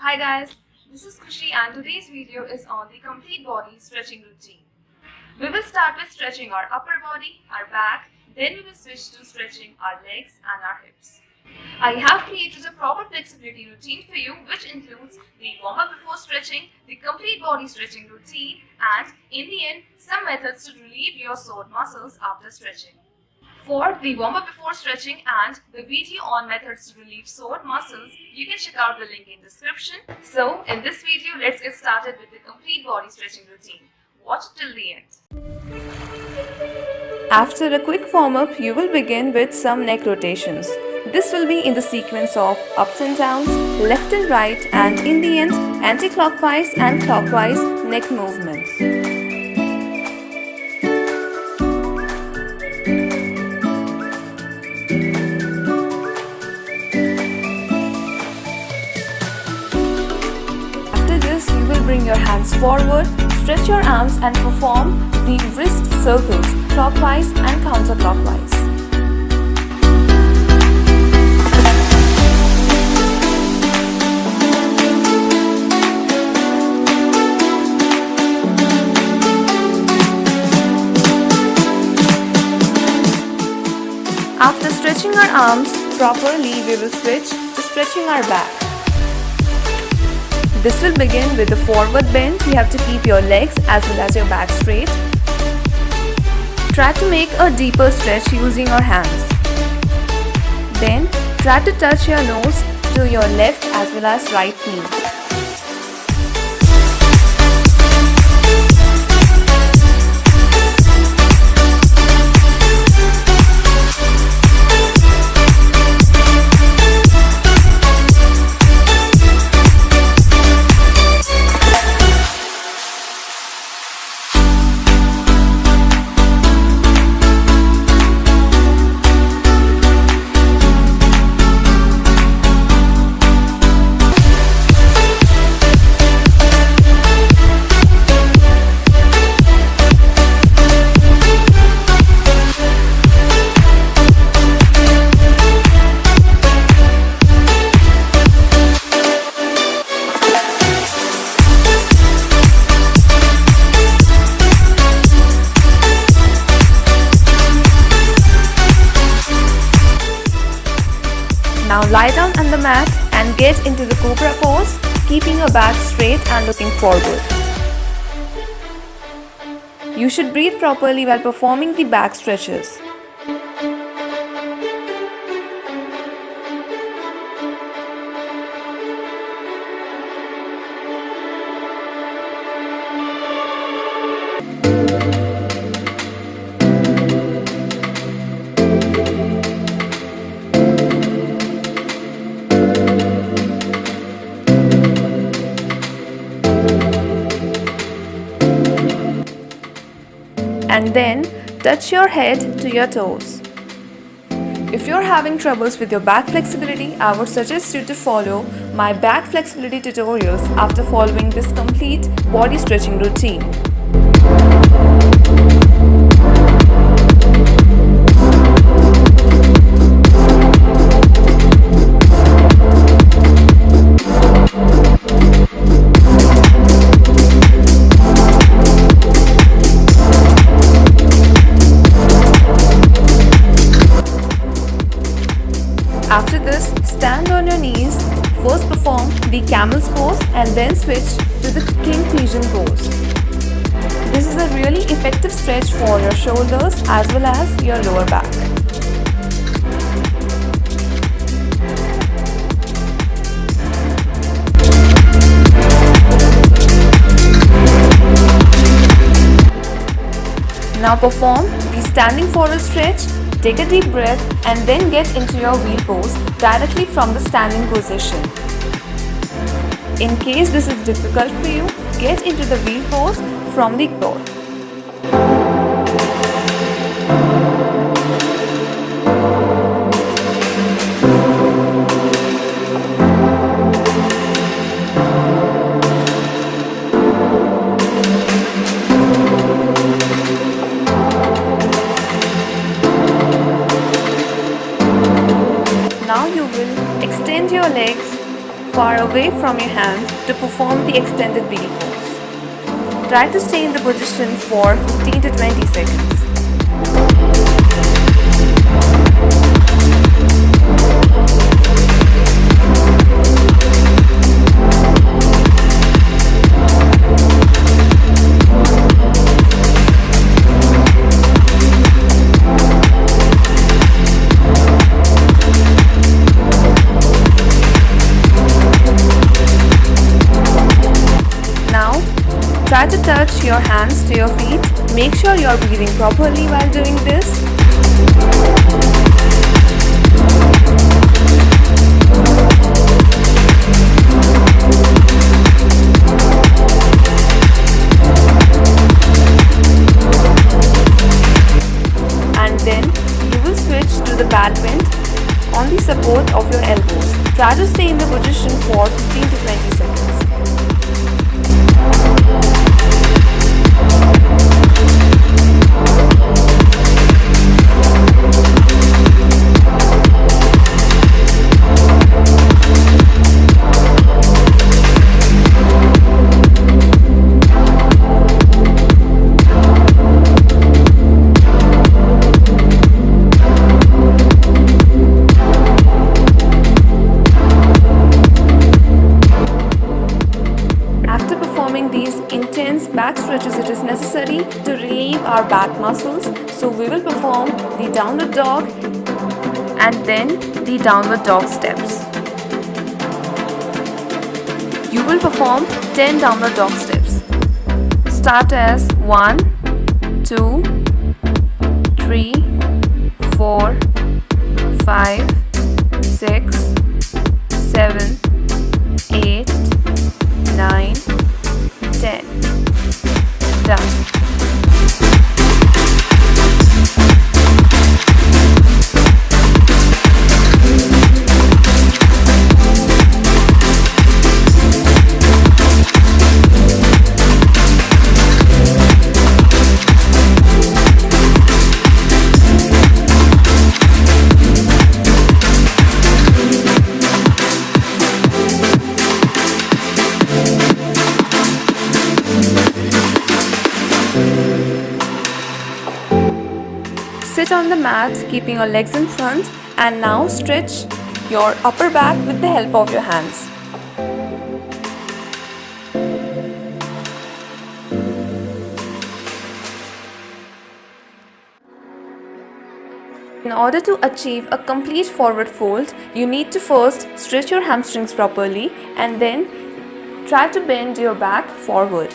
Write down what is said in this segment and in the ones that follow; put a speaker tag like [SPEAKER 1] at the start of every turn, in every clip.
[SPEAKER 1] Hi guys, this is Khushi and today's video is on the complete body stretching routine. We will start with stretching our upper body, our back, then we will switch to stretching our legs and our hips. I have created a proper flexibility routine for you which includes the warm-up before stretching, the complete body stretching routine and in the end some methods to relieve your sore muscles after stretching. For the warm-up before stretching and the video on methods to relieve sore muscles, you can check out the link in description. So in this video, let's get started with the complete body stretching routine. Watch till the end.
[SPEAKER 2] After a quick warm-up, you will begin with some neck rotations. This will be in the sequence of ups and downs, left and right, and in the end, anti-clockwise and clockwise neck movements. You will bring your hands forward, stretch your arms and perform the wrist circles clockwise and counterclockwise. After stretching our arms properly, we will switch to stretching our back. This will begin with the forward bend. You have to keep your legs as well as your back straight. Try to make a deeper stretch using your hands. Then try to touch your nose to your left as well as right knee. Now lie down on the mat and get into the cobra pose, keeping your back straight and looking forward. You should breathe properly while performing the back stretches. And then touch your head to your toes. If you're having troubles with your back flexibility, I would suggest you to follow my back flexibility tutorials after following this complete body stretching routine. After this, stand on your knees, first perform the camel's pose and then switch to the king pigeon pose. This is a really effective stretch for your shoulders as well as your lower back. Now perform the standing forward stretch. Take a deep breath and then get into your wheel pose directly from the standing position. In case this is difficult for you, get into the wheel pose from the floor. Now you will extend your legs far away away from your hands to perform the extended belly pose. Try to stay in the position for 15 to 20 seconds. Try to touch your hands to your feet. Make sure you are breathing properly while doing this. And then you will switch to the bad bend on the support of your elbows. Try to stay in the position for 15 to 20 seconds. These intense back stretches, it is necessary to relieve our back muscles. So we will perform the downward dog and then the downward dog steps. You will perform 10 downward dog steps. Start as 1, 2, 3, 4, 5, 6, 7, 8, 9, 10. Done. Sit on the mat, keeping your legs in front, and now stretch your upper back with the help of your hands. In order to achieve a complete forward fold, you need to first stretch your hamstrings properly and then try to bend your back forward.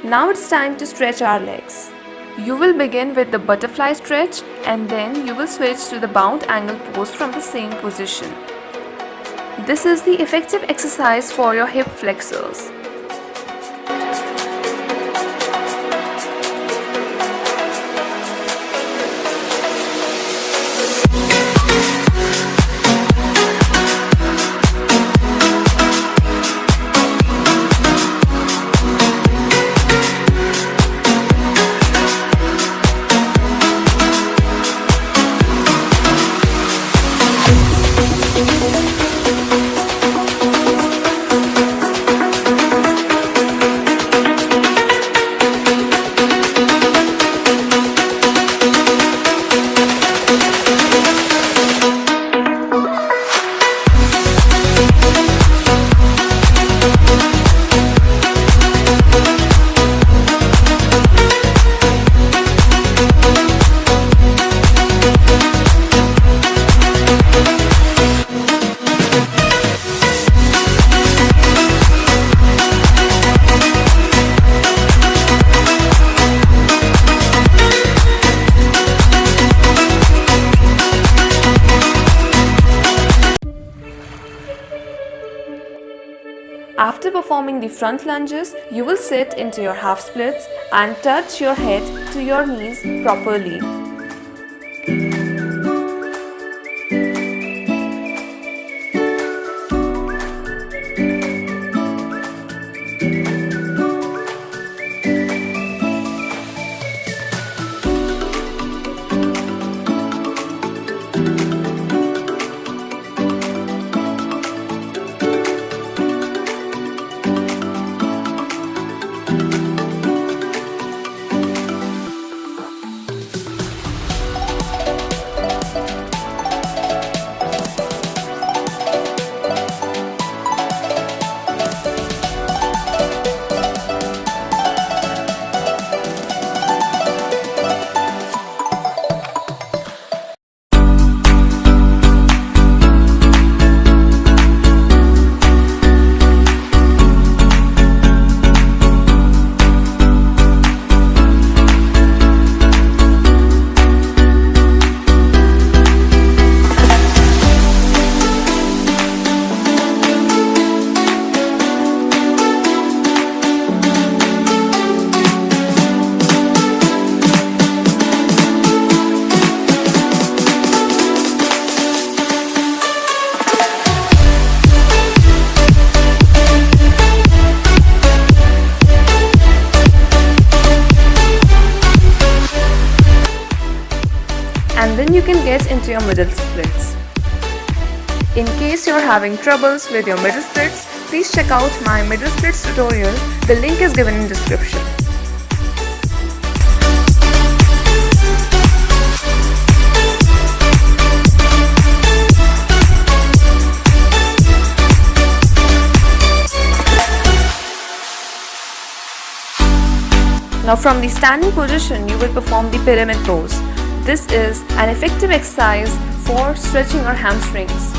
[SPEAKER 2] Now it's time to stretch our legs. You will begin with the butterfly stretch and then you will switch to the bound angle pose from the same position. This is the effective exercise for your hip flexors. After performing the front lunges, you will sit into your half splits and touch your head to your knees properly. And then you can get into your middle splits. In case you're having troubles with your middle splits, please check out my middle splits tutorial. The link is given in description. Now from the standing position, you will perform the pyramid pose. This is an effective exercise for stretching our hamstrings.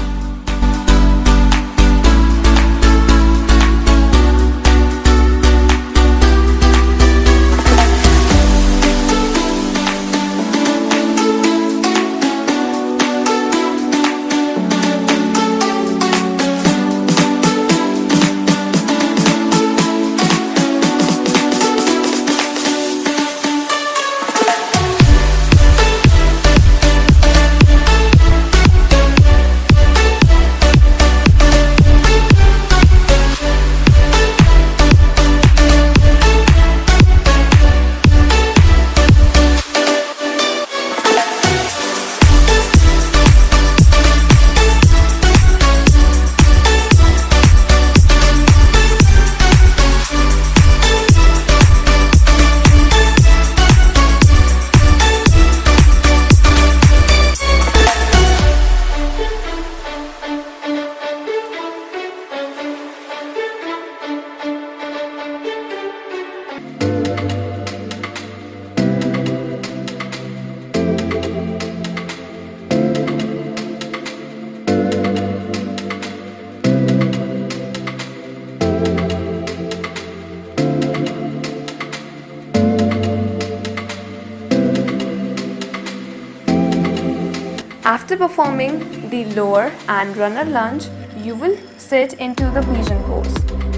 [SPEAKER 2] After performing the lower and runner lunge, you will sit into the pigeon pose.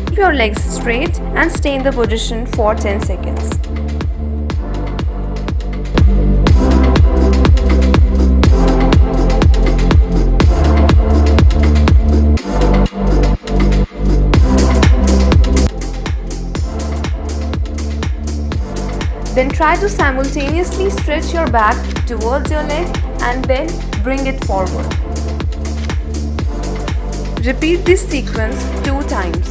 [SPEAKER 2] Keep your legs straight and stay in the position for 10 seconds. Then try to simultaneously stretch your back towards your leg and then bring it forward. Repeat this sequence 2 times.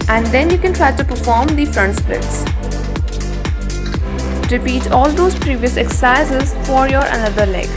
[SPEAKER 2] And then you can try to perform the front splits. Repeat all those previous exercises for your another leg.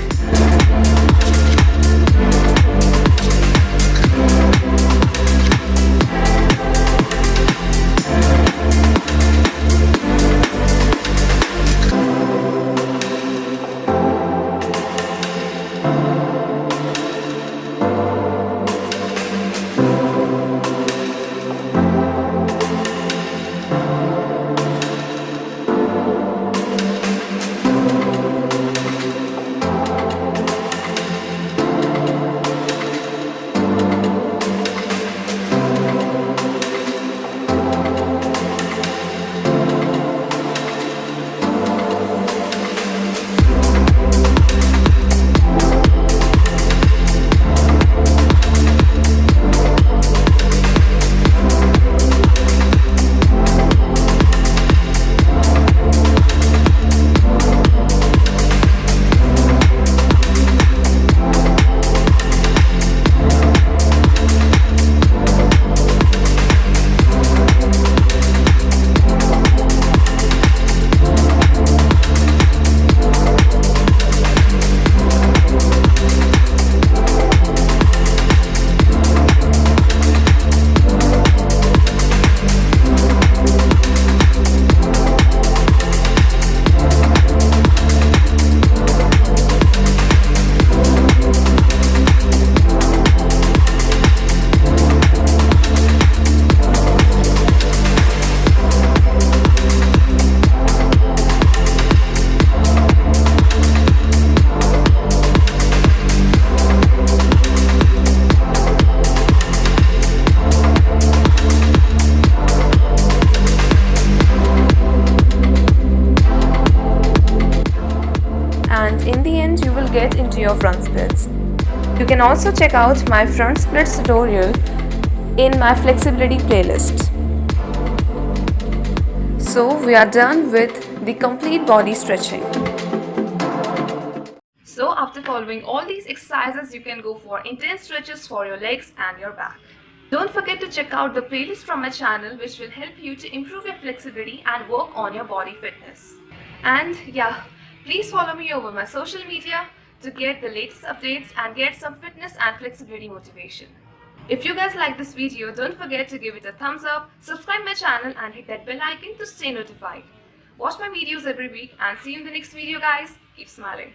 [SPEAKER 2] your front splits. You can also check out my front splits tutorial in my flexibility playlist. So we are done with the complete body stretching.
[SPEAKER 1] So after following all these exercises, you can go for intense stretches for your legs and your back. Don't forget to check out the playlist from my channel, which will help you to improve your flexibility and work on your body fitness. And yeah, please follow me over my social media to get the latest updates and get some fitness and flexibility motivation. If you guys like this video, don't forget to give it a thumbs up, subscribe my channel and hit that bell icon to stay notified. Watch my videos every week and see you in the next video guys. Keep smiling.